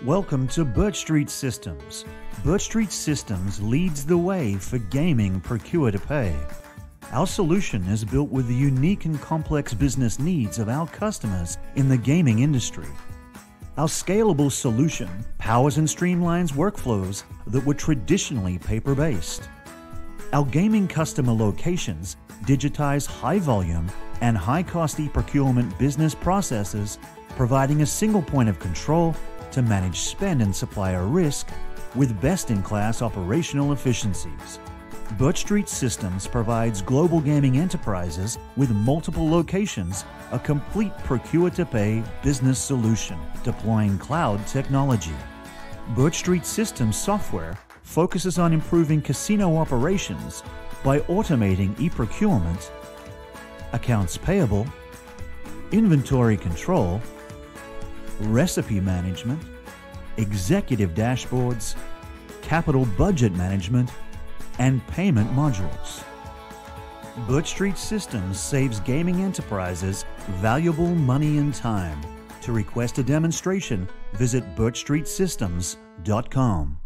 Welcome to BirchStreet Systems. BirchStreet Systems leads the way for gaming procure-to-pay. Our solution is built with the unique and complex business needs of our customers in the gaming industry. Our scalable solution powers and streamlines workflows that were traditionally paper-based. Our gaming customer locations digitize high-volume and high-cost e-procurement business processes, providing a single point of control to manage spend and supplier risk with best-in-class operational efficiencies. BirchStreet Systems provides global gaming enterprises with multiple locations a complete procure-to-pay business solution, deploying cloud technology. BirchStreet Systems software focuses on improving casino operations by automating e-procurement, accounts payable, inventory control, recipe management, executive dashboards, capital budget management, and payment modules. BirchStreet Systems saves gaming enterprises valuable money and time. To request a demonstration, visit birchstreetsystems.com.